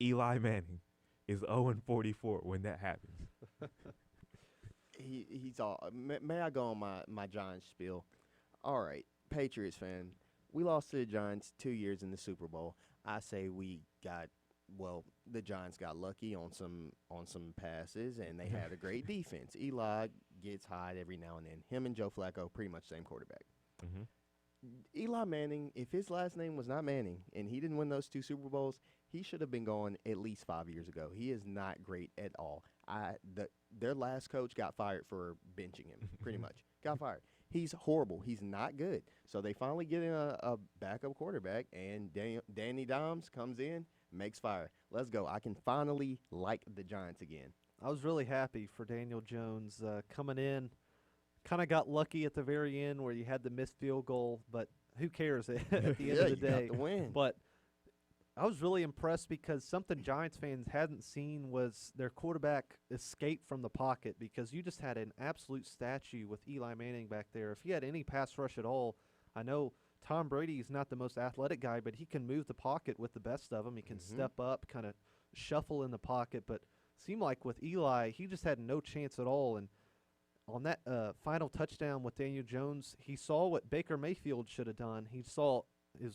Eli Manning is 0-44 when that happens.
He's all. May I go on my Giants spiel? All right, Patriots fan. We lost to the Giants 2 years in the Super Bowl. I say the Giants got lucky on some passes, and they had a great defense. Eli gets hot every now and then. Him and Joe Flacco, pretty much same quarterback. Eli Manning, if his last name was not Manning and he didn't win those 2 Super Bowls, he should have been gone at least 5 years ago. He is not great at all. Their last coach got fired for benching him, pretty much. Got fired. He's horrible. He's not good. So they finally get in a backup quarterback, and Danny Dimes comes in, makes fire. Let's go. I can finally like the Giants again.
I was really happy for Daniel Jones coming in. Kind of got lucky at the very end where you had the missed field goal, but who cares at the end of the day?
Got the win.
But I was really impressed because something Giants fans hadn't seen was their quarterback escape from the pocket, because you just had an absolute statue with Eli Manning back there. If he had any pass rush at all, I know Tom Brady is not the most athletic guy, but he can move the pocket with the best of them. He can step up, kind of shuffle in the pocket. But seemed like with Eli, he just had no chance at all. And on that final touchdown with Daniel Jones, he saw what Baker Mayfield should have done. He saw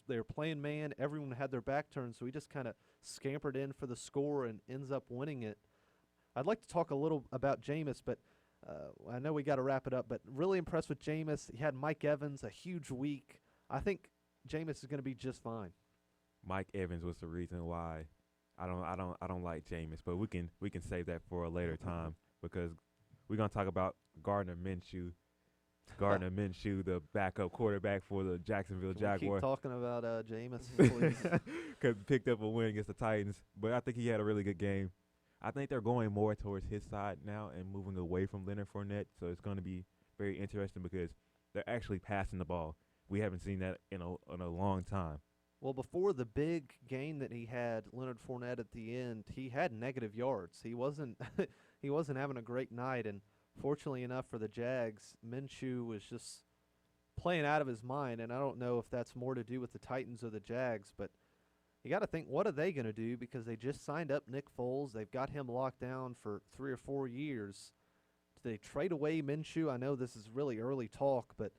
they were playing man. Everyone had their back turned, so he just kind of scampered in for the score and ends up winning it. I'd like to talk a little about Jameis, but I know we got to wrap it up. But really impressed with Jameis. He had Mike Evans, a huge week. I think Jameis is going to be just fine.
Mike Evans was the reason why I don't like Jameis, but we can save that for a later time because we're gonna talk about Gardner Minshew. Gardner Minshew, the backup quarterback for the Jacksonville Jaguars.
Keep talking about Jameis, please.
Because picked up a win against the Titans, but I think he had a really good game. I think they're going more towards his side now and moving away from Leonard Fournette, so it's going to be very interesting because they're actually passing the ball. We haven't seen that in a long time.
Well, before the big game that he had, Leonard Fournette at the end, he had negative yards. He wasn't he wasn't having a great night, and fortunately enough for the Jags, Minshew was just playing out of his mind, and I don't know if that's more to do with the Titans or the Jags, but you got to think, what are they going to do? Because they just signed up Nick Foles. They've got him locked down for 3 or 4 years. Do they trade away Minshew? I know this is really early talk, but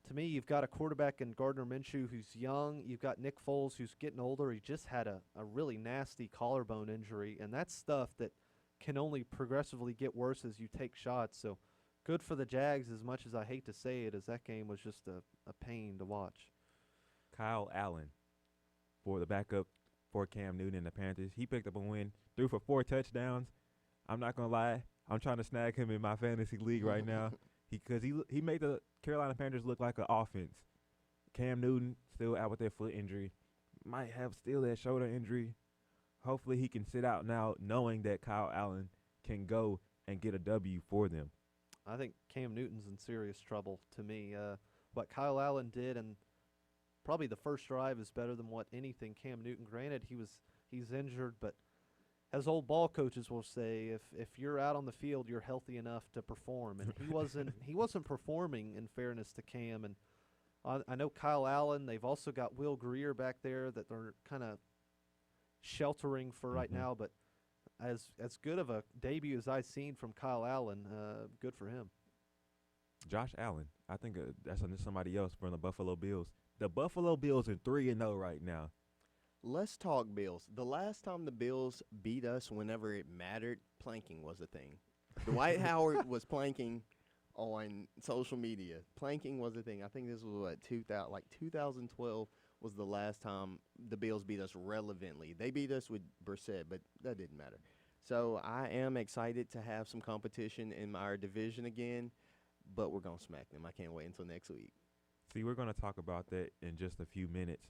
to me, you've got a quarterback in Gardner Minshew who's young. You've got Nick Foles who's getting older. He just had a really nasty collarbone injury, and that's stuff that can only progressively get worse as you take shots. So good for the Jags, as much as I hate to say it, as that game was just a pain to watch.
Kyle Allen for the backup for Cam Newton and the Panthers. He picked up a win, threw for 4 touchdowns. I'm not going to lie. I'm trying to snag him in my fantasy league right now. Because he made the Carolina Panthers look like an offense. Cam Newton still out with that foot injury. Might have still that shoulder injury. Hopefully he can sit out now knowing that Kyle Allen can go and get a W for them.
I think Cam Newton's in serious trouble to me. What Kyle Allen did, and probably the first drive is better than what anything Cam Newton. Granted, he's injured, but as old ball coaches will say, if you're out on the field, you're healthy enough to perform. And he wasn't performing, in fairness to Cam. And I know Kyle Allen. They've also got Will Greer back there that they're kind of sheltering for right now. But as good of a debut as I've seen from Kyle Allen, good for him.
Josh Allen, I think that's somebody else from the Buffalo Bills. The Buffalo Bills are 3-0 right now.
Let's talk Bills. The last time the Bills beat us whenever it mattered, planking was a thing. Dwight Howard was planking on social media. Planking was a thing. I think this was 2012 was the last time the Bills beat us relevantly. They beat us with Brissett, but that didn't matter. So I am excited to have some competition in our division again, but we're going to smack them. I can't wait until next week.
See, we're going to talk about that in just a few minutes.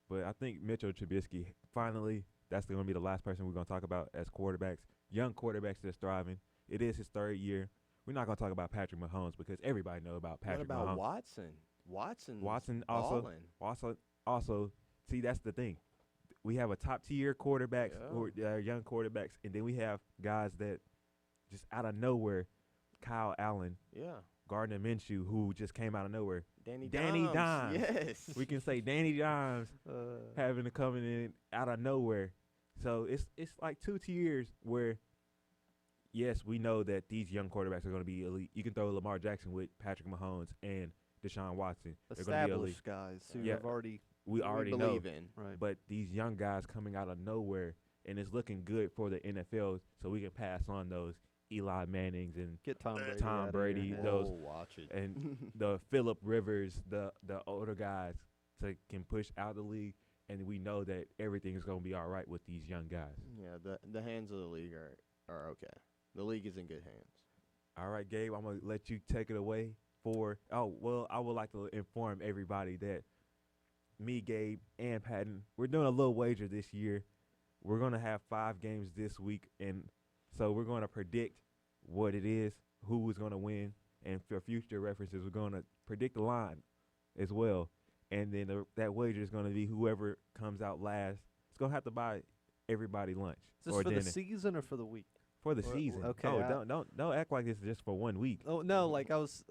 But I think Mitchell Trubisky, finally, that's going to be the last person we're going to talk about as quarterbacks, young quarterbacks that's thriving. It is his 3rd year. We're not going to talk about Patrick Mahomes because everybody knows about Patrick Mahomes.
What about Watson? Watson
also, see, that's the thing. We have a top-tier quarterbacks, or young quarterbacks, and then we have guys that just out of nowhere, Kyle Allen, Gardner Minshew, who just came out of nowhere.
Danny
Dimes.
Yes.
We can say Danny Dimes having to come in out of nowhere. So it's like 2 tiers where, yes, we know that these young quarterbacks are going to be elite. You can throw Lamar Jackson with Patrick Mahomes and Deshaun Watson.
Established guys who have already
we already
believe
know.
In.
Right.
But these young guys coming out of nowhere, and it's looking good for the NFL, so we can pass on those Eli Mannings and
get Tom
Brady, those
watch it.
and the Phillip Rivers, the older guys, so can push out the league, and we know that everything is going to be all right with these young guys.
Yeah, the hands of the league are okay. The league is in good hands.
All right, Gabe, I'm gonna let you take it away. I would like to inform everybody that me, Gabe, and Patton, we're doing a little wager this year. We're gonna have 5 games this week, and so we're going to predict what it is, who is going to win, and for future references, we're going to predict the line as well. And then that wager is going to be whoever comes out last. It's going to have to buy everybody lunch.
Is this
or
for
dinner.
the season or for the week?
For the season.
Okay.
Oh, don't act like it's just for 1 week.
Oh no, like I was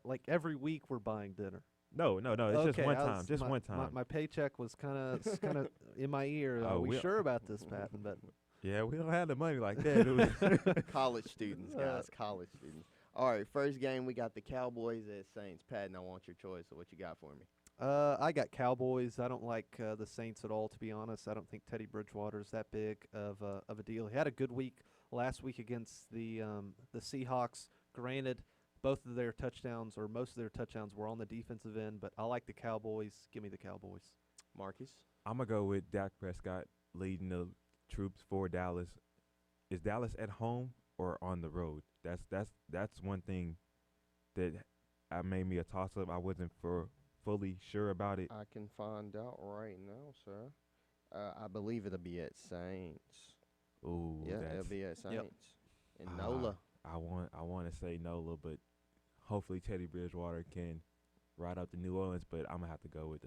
like every week we're buying dinner.
No. It's just one time. Just one time.
My paycheck was kind of in my ear. Are we sure about this, Patton? But
yeah, we don't have the money like that.
College students, guys. College students. All right, first game we got the Cowboys at Saints. Patton, I want your choice of what you got for me.
I got Cowboys. I don't like the Saints at all, to be honest. I don't think Teddy Bridgewater is that big of a deal. He had a good week last week against the Seahawks. Granted, both of their touchdowns or most of their touchdowns were on the defensive end, but I like the Cowboys. Give me the Cowboys.
Marcus?
I'm gonna go with Dak Prescott leading the troops for Dallas. Is Dallas at home or on the road? That's one thing that made me a toss up. I wasn't fully sure about it.
I can find out right now, sir. I believe it'll be at Saints.
Ooh,
Yeah,
that's,
it'll be at Saints. In
Ah,
NOLA.
I want to say NOLA, but hopefully Teddy Bridgewater can ride up to New Orleans. But I'm gonna have to go with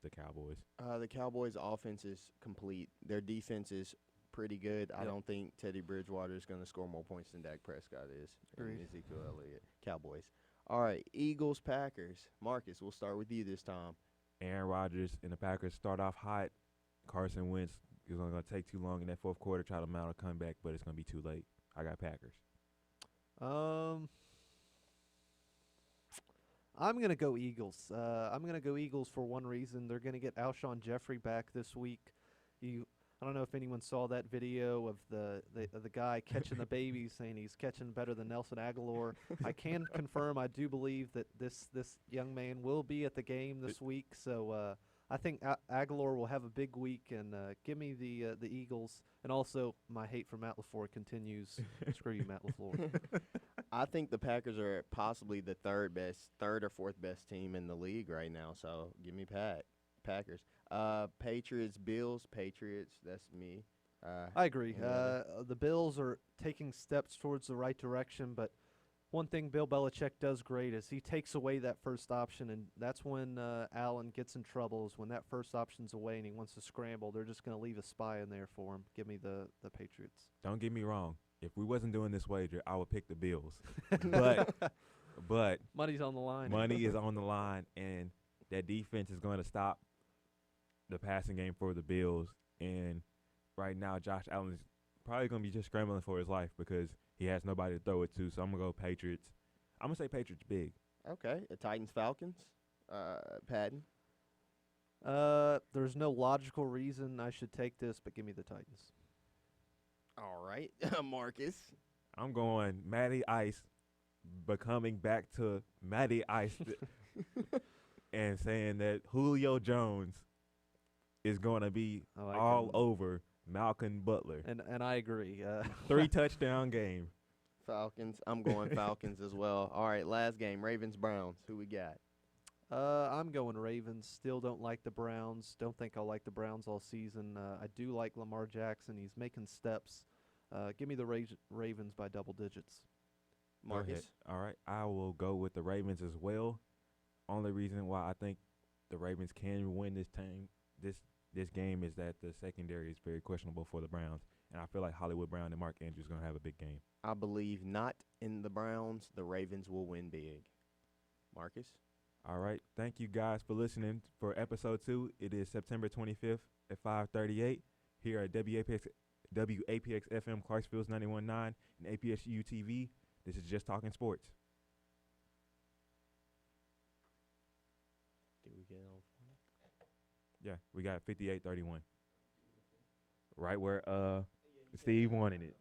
the Cowboys.
The Cowboys' offense is complete. Their defense is pretty good. I
Yep.
don't think Teddy Bridgewater is going to score more points than Dak Prescott is. And
Agreed.
Ezekiel Elliott. Cowboys. All right, Eagles, Packers. Marcus, we'll start with you this time.
Aaron Rodgers and the Packers start off hot. Carson Wentz is going to take too long in that fourth quarter, try to mount a comeback, but it's going to be too late. I got Packers.
I'm gonna go Eagles. I'm gonna go Eagles for one reason. They're gonna get Alshon Jeffrey back this week. I don't know if anyone saw that video of the guy catching the baby, saying he's catching better than Nelson Aguilar. I can confirm. I do believe that this young man will be at the game this week. So I think Aguilar will have a big week, and give me the Eagles. And also, my hate for Matt LaFleur continues. Screw you, Matt LaFleur.
I think the Packers are possibly the third or fourth best team in the league right now. So give me Packers. Patriots, Bills, Patriots. That's me.
I agree.
Yeah.
The Bills are taking steps towards the right direction, but one thing Bill Belichick does great is he takes away that first option, and that's when Allen gets in trouble, is when that first option's away and he wants to scramble. They're just going to leave a spy in there for him. Give me the Patriots.
Don't get me wrong. If we wasn't doing this wager, I would pick the Bills. but
Money's on the line.
money is on the line, and that defense is going to stop the passing game for the Bills. And right now, Josh Allen is probably going to be just scrambling for his life because he has nobody to throw it to. So I'm going to go Patriots. I'm going to say Patriots big.
Okay. Titans, Falcons. Patton.
There's no logical reason I should take this, but give me the Titans.
All right. Marcus.
I'm going Matty Ice becoming back to Matty Ice and saying that Julio Jones is going to be all over Malcolm Butler.
And I agree.
3 touchdown game.
Falcons. I'm going Falcons as well. All right, last game, Ravens-Browns. Who we got?
I'm going Ravens. Still don't like the Browns. Don't think I'll like the Browns all season. I do like Lamar Jackson. He's making steps. Give me the Ravens by double digits.
Marcus?
All right, I will go with the Ravens as well. Only reason why I think the Ravens can win this game is that the secondary is very questionable for the Browns, and I feel like Hollywood Brown and Mark Andrews are going to have a big game.
I believe not in the Browns. The Ravens will win big. Marcus?
All right, thank you guys for listening for episode 2. It is September 25th at 5:38 here at WAPX-FM Clarksville's 91.9 and APSU-TV. This is Just Talking Sports.
Did we get on?
Yeah, we got 58-31. Right where Steve wanted it.